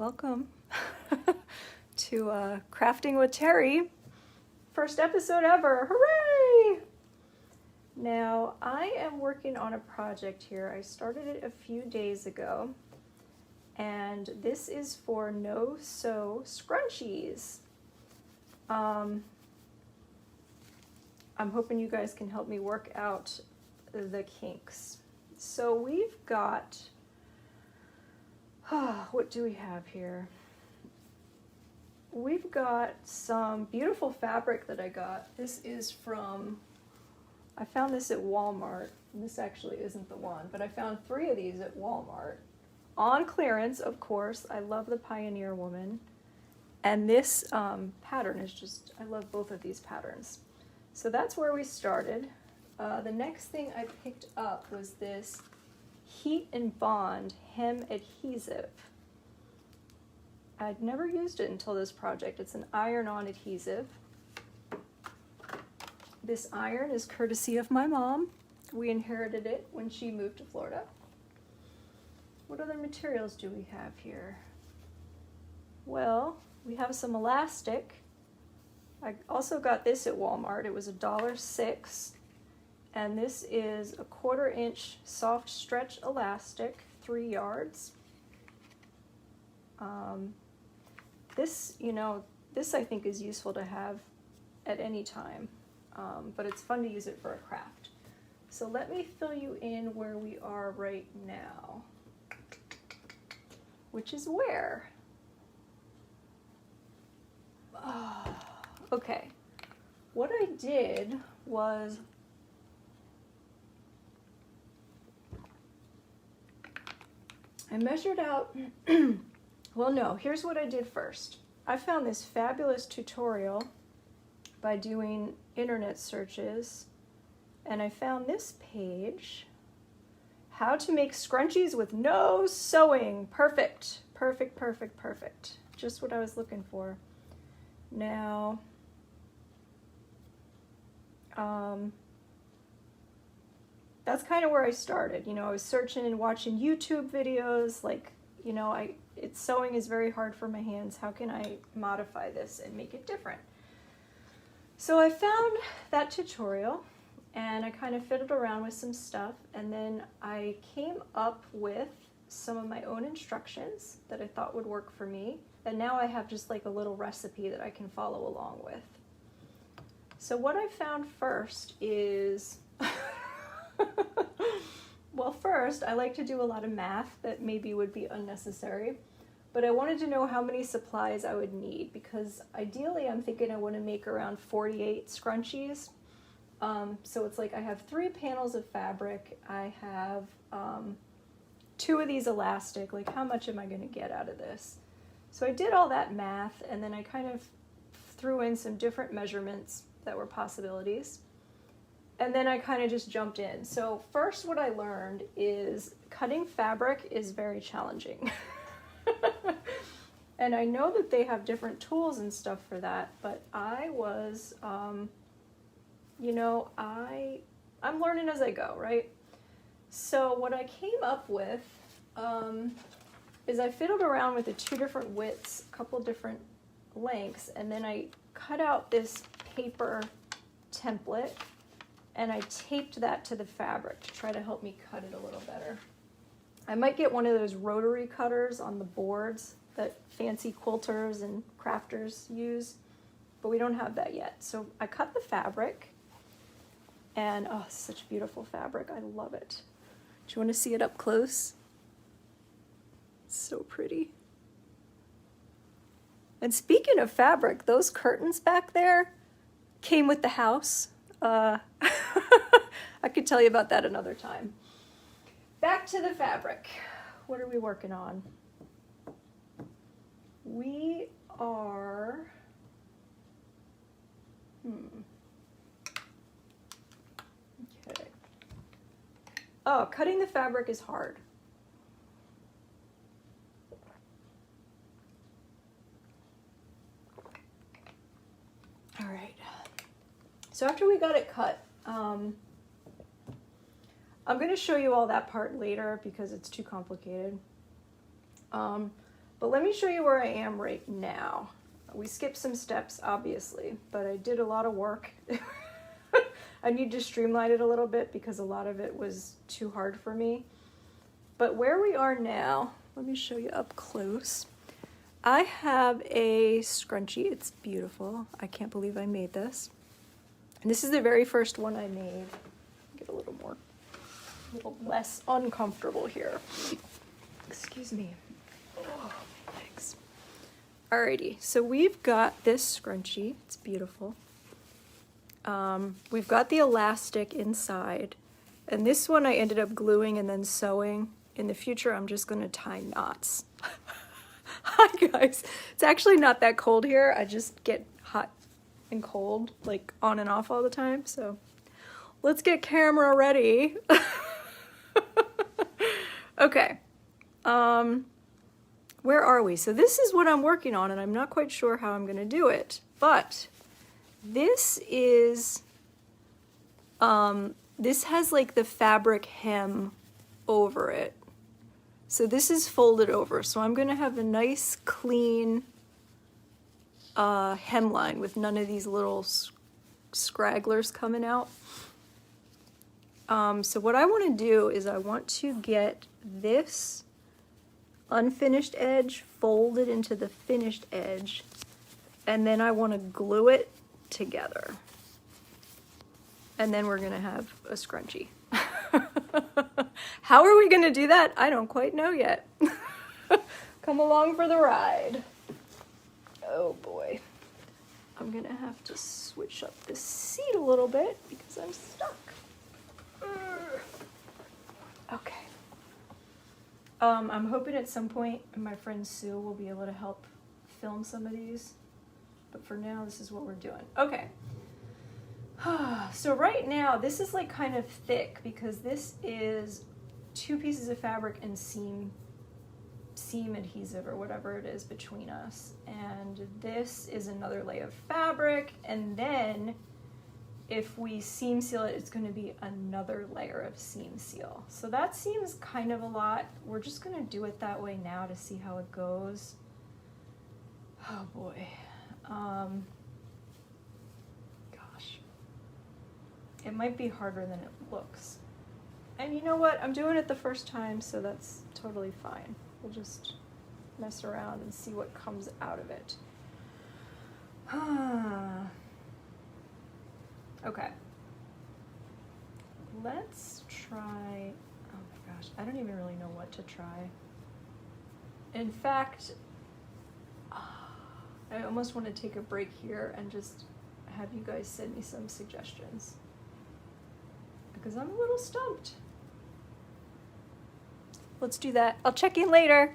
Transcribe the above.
welcome to Crafting with Terry. First episode ever, hooray! Now, I am working on a project here. I started it a few days ago, and this is for Sew Scrunchies. I'm hoping you guys can help me work out the kinks. So we've got, what do we have here? We've got some beautiful fabric that I got. This is from, I found this at Walmart. This actually isn't the one, but I found 3 of these at Walmart. On clearance, of course. I love the Pioneer Woman. And this pattern is just, I love both of these patterns. So that's where we started. The next thing I picked up was this Heat and Bond hem adhesive. I'd never used it until this project. It's an iron-on adhesive. This iron is courtesy of my mom. We inherited it when she moved to Florida. What other materials do we have here? Well, we have some elastic. I also got this at Walmart. It was $1.06. And this is a 1/4 inch soft stretch elastic, 3 yards. This, this I think is useful to have at any time, but it's fun to use it for a craft. So let me fill you in where we are right now, which is where? Okay, what I did was I measured out, well no, here's what I did first. I found this fabulous tutorial by doing internet searches, and I found this page, how to make scrunchies with no sewing. Perfect, perfect, perfect, perfect. Just what I was looking for. Now, that's kind of where I started. I was searching and watching YouTube videos, like, sewing is very hard for my hands. How can I modify this and make it different? So I found that tutorial and I kind of fiddled around with some stuff, and then I came up with some of my own instructions that I thought would work for me. And now I have just like a little recipe that I can follow along with. So what I found first is, well, first I like to do a lot of math that maybe would be unnecessary, but I wanted to know how many supplies I would need, because ideally I'm thinking I want to make around 48 scrunchies. So it's like I have 3 panels of fabric, I have 2 of these elastic, like how much am I going to get out of this? So I did all that math, and then I kind of threw in some different measurements that were possibilities. And then I kind of just jumped in. So first what I learned is cutting fabric is very challenging. And I know that they have different tools and stuff for that, but I was, I'm learning as I go, right? So what I came up with is I fiddled around with the 2 different widths, a couple different lengths, and then I cut out this paper template and I taped that to the fabric to try to help me cut it a little better. I might get one of those rotary cutters on the boards that fancy quilters and crafters use, but we don't have that yet. So I cut the fabric, and oh, such beautiful fabric. I love it. Do you want to see it up close? It's so pretty. And speaking of fabric, those curtains back there came with the house. I could tell you about that another time. Back to the fabric. What are we working on? We are, okay. Oh, cutting the fabric is hard. All right. So after we got it cut, I'm going to show you all that part later because it's too complicated. But let me show you where I am right now. We skipped some steps, obviously, but I did a lot of work. I need to streamline it a little bit because a lot of it was too hard for me. But where we are now, let me show you up close. I have a scrunchie. It's beautiful. I can't believe I made this. And this is the very first one I made. Get a little less uncomfortable here. Excuse me. Oh, my legs. Alrighty, so we've got this scrunchie. It's beautiful. We've got the elastic inside. And this one I ended up gluing and then sewing. In the future, I'm just going to tie knots. Hi, guys. It's actually not that cold here. I just get hot and cold, like on and off all the time. So let's get camera ready. Okay. Where are we? So this is what I'm working on, and I'm not quite sure how I'm going to do it. But this is, this has like the fabric hem over it. So this is folded over. So I'm going to have a nice, clean hemline with none of these little scragglers coming out. So what I want to do is I want to get this unfinished edge folded into the finished edge, and then I want to glue it together. And then we're going to have a scrunchie. How are we going to do that? I don't quite know yet. Come along for the ride. Oh boy. I'm going to have to switch up this seat a little bit because I'm stuck. Okay. I'm hoping at some point my friend Sue will be able to help film some of these. But for now, this is what we're doing. Okay. So right now, this is like kind of thick because this is 2 pieces of fabric and seam adhesive or whatever it is between us. And this is another layer of fabric. And then if we seam seal it, it's going to be another layer of seam seal. So that seems kind of a lot. We're just going to do it that way now to see how it goes. Oh boy. Gosh. It might be harder than it looks. And you know what? I'm doing it the first time, so that's totally fine. We'll just mess around and see what comes out of it. Okay. Let's try, oh my gosh, I don't even really know what to try. In fact, I almost want to take a break here and just have you guys send me some suggestions. Because I'm a little stumped. Let's do that. I'll check in later.